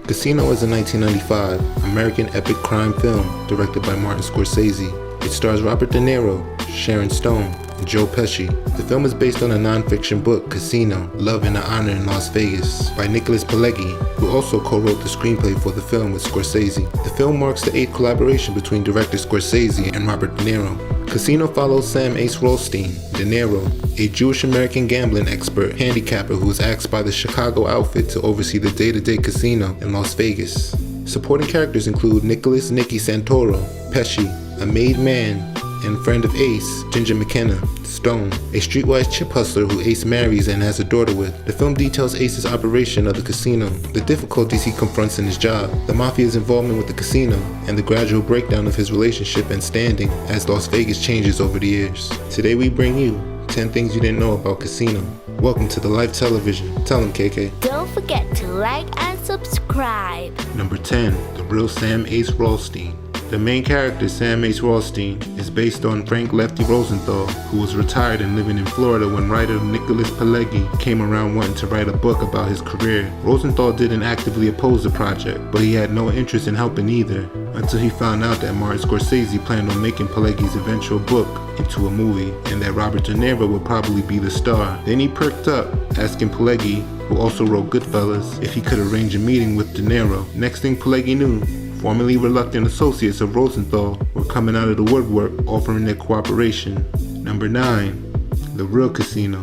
Casino is a 1995 American epic crime film directed by Martin Scorsese. It stars Robert De Niro, Sharon Stone, and Joe Pesci. The film is based on a non-fiction book, Casino, Love and Honor in Las Vegas, by Nicholas Pileggi, who also co-wrote the screenplay for the film with Scorsese. The film marks the 8th collaboration between director Scorsese and Robert De Niro. Casino follows Sam Ace Rothstein, De Niro, a Jewish-American gambling expert handicapper who is asked by the Chicago outfit to oversee the day-to-day casino in Las Vegas. Supporting characters include Nicholas Nicky Santoro, Pesci, a made man, and friend of Ace, Ginger McKenna, Stone, a streetwise chip hustler who Ace marries and has a daughter with. The film details Ace's operation of the casino, the difficulties he confronts in his job, the mafia's involvement with the casino, and the gradual breakdown of his relationship and standing as Las Vegas changes over the years. Today we bring you 10 things you didn't know about Casino. Welcome to the Life Television. Tell them, KK. Don't forget to like and subscribe. Number 10. The real Sam Ace Rothstein. The main character, Sam Ace Rothstein, is based on Frank Lefty Rosenthal, who was retired and living in Florida when writer Nicholas Pileggi came around wanting to write a book about his career. Rosenthal didn't actively oppose the project, but he had no interest in helping either, until he found out that Martin Scorsese planned on making Pileggi's eventual book into a movie, and that Robert De Niro would probably be the star. Then he perked up, asking Pileggi, who also wrote GOODFELLAS, if he could arrange a meeting with De Niro. Next thing Pileggi knew, formerly reluctant associates of Rosenthal were coming out of the woodwork offering their cooperation. Number 9. The real Casino.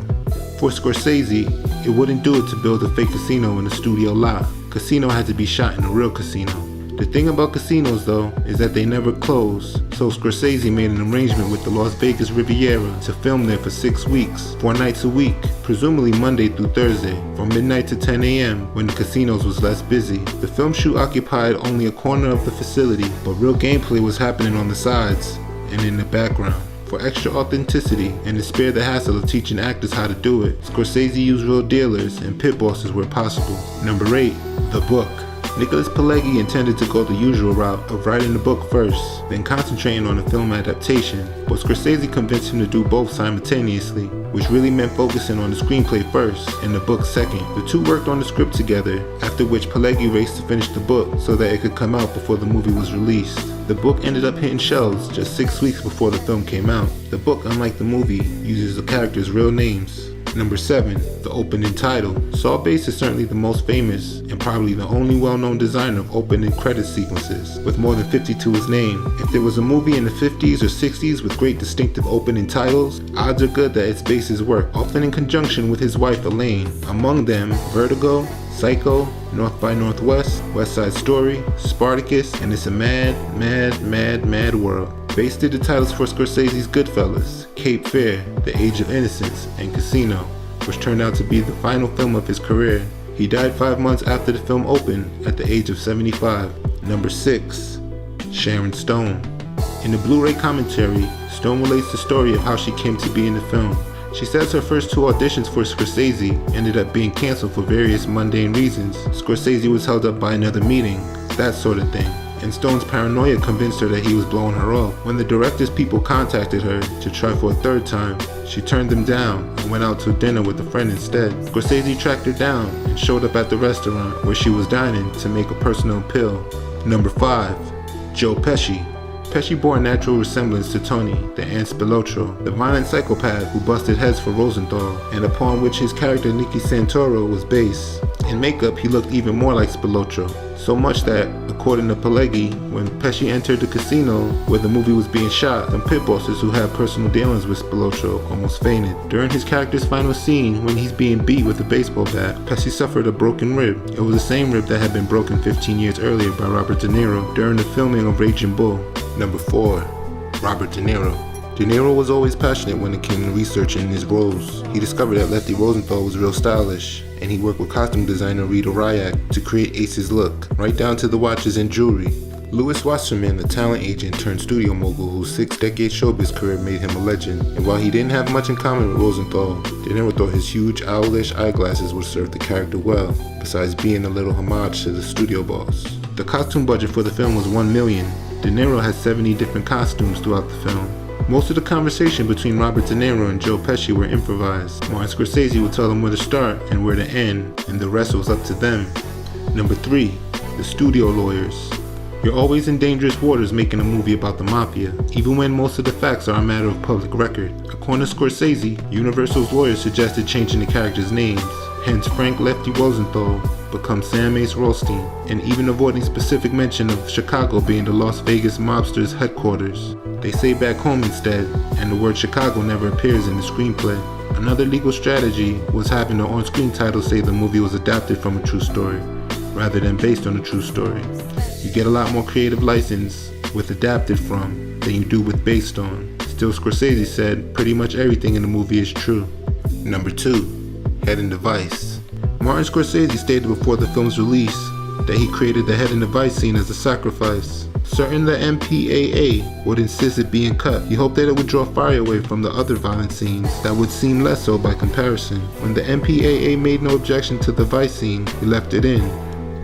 For Scorsese, it wouldn't do it to build a fake casino in a studio lot. Casino had to be shot in a real casino. The thing about casinos though is that they never close, so Scorsese made an arrangement with the Las Vegas Riviera to film there for 6 weeks, 4 nights a week, presumably Monday through Thursday, from midnight to 10 a.m. when the casinos was less busy. The film shoot occupied only a corner of the facility, but real gameplay was happening on the sides and in the background. For extra authenticity and to spare the hassle of teaching actors how to do it, Scorsese used real dealers and pit bosses where possible. Number 8. The book. Nicholas Pileggi intended to go the usual route of writing the book first, then concentrating on the film adaptation, but Scorsese convinced him to do both simultaneously, which really meant focusing on the screenplay first and the book second. The two worked on the script together, after which Pileggi raced to finish the book so that it could come out before the movie was released. The book ended up hitting shelves just 6 weeks before the film came out. The book, unlike the movie, uses the characters' real names. Number 7. The opening title. Saul Bates is certainly the most famous and probably the only well-known designer of opening credit sequences, with more than 50 to his name. If there was a movie in the 50s or 60s with great distinctive opening titles, odds are good that it's Bates' work, often in conjunction with his wife Elaine. Among them, Vertigo, Psycho, North by Northwest, West Side Story, Spartacus, and It's a Mad, Mad, Mad, Mad World. Bates did the titles for Scorsese's GOODFELLAS, Cape Fear, The Age of Innocence, and Casino, which turned out to be the final film of his career. He died 5 months after the film opened at the age of 75. Number 6. Sharon Stone. In the Blu-ray commentary, Stone relates the story of how she came to be in the film. She says her first 2 auditions for Scorsese ended up being canceled for various mundane reasons. Scorsese was held up by another meeting, that sort of thing, and Stone's paranoia convinced her that he was blowing her off. When the director's people contacted her to try for a 3rd time, she turned them down and went out to dinner with a friend instead. Scorsese tracked her down and showed up at the restaurant where she was dining to make a personal appeal. Number 5. Joe Pesci. Pesci bore a natural resemblance to Tony, the Aunt Spilotro, the violent psychopath who busted heads for Rosenthal, and upon which his character Nicky Santoro was based. In makeup, he looked even more like Spilotro, so much that, according to Pileggi, when Pesci entered the casino where the movie was being shot, some pit bosses who had personal dealings with Spilotro almost fainted. During his character's final scene, when he's being beat with a baseball bat, Pesci suffered a broken rib. It was the same rib that had been broken 15 years earlier by Robert De Niro during the filming of Raging Bull. Number 4. Robert De Niro. De Niro was always passionate when it came to researching his roles. He discovered that Lefty Rosenthal was real stylish, and he worked with costume designer Rita Ryak to create Ace's look, right down to the watches and jewelry. Louis Wasserman, the talent agent turned studio mogul whose 6-decade showbiz career made him a legend, and while he didn't have much in common with Rosenthal, De Niro thought his huge owlish eyeglasses would serve the character well, besides being a little homage to the studio boss. The costume budget for the film was $1 million. De Niro had 70 different costumes throughout the film. Most of the conversation between Robert De Niro and Joe Pesci were improvised. Martin Scorsese would tell them where to start and where to end, and the rest was up to them. Number 3. The studio lawyers. You're always in dangerous waters making a movie about the mafia, even when most of the facts are a matter of public record. According to Scorsese, Universal's lawyers suggested changing the characters' names, hence Frank Lefty Rosenthal becomes Sam Ace Rothstein, and even avoiding specific mention of Chicago being the Las Vegas mobsters' headquarters. They say back home instead, and the word Chicago never appears in the screenplay. Another legal strategy was having the on-screen title say the movie was adapted from a true story, rather than based on a true story. You get a lot more creative license with adapted from than you do with based on. Still, Scorsese said pretty much everything in the movie is true. Number 2. Head and Device. Martin Scorsese stated before the film's release that he created the head and device scene as a sacrifice. Certain the MPAA would insist it being cut. He hoped that it would draw fire away from the other violent scenes that would seem less so by comparison. When the MPAA made no objection to the vice scene, he left it in.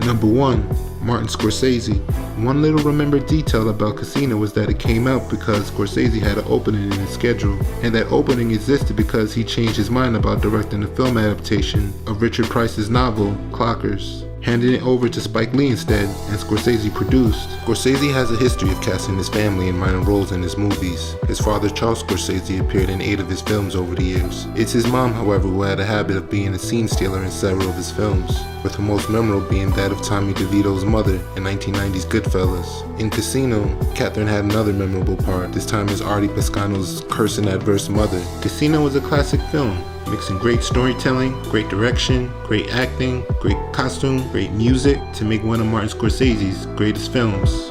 Number 1. Martin Scorsese. One little remembered detail about Casino was that it came out because Scorsese had an opening in his schedule, and that opening existed because he changed his mind about directing the film adaptation of Richard Price's novel, Clockers, handing it over to Spike Lee instead, and Scorsese produced. Scorsese has a history of casting his family in minor roles in his movies. His father, Charles Scorsese, appeared in 8 of his films over the years. It's his mom, however, who had a habit of being a scene stealer in several of his films, with her most memorable being that of Tommy DeVito's mother in 1990's Goodfellas. In Casino, Catherine had another memorable part, this time as Artie Pescano's cursing adverse mother. Casino was a classic film, mixing great storytelling, great direction, great acting, great costume, great music to make one of Martin Scorsese's greatest films.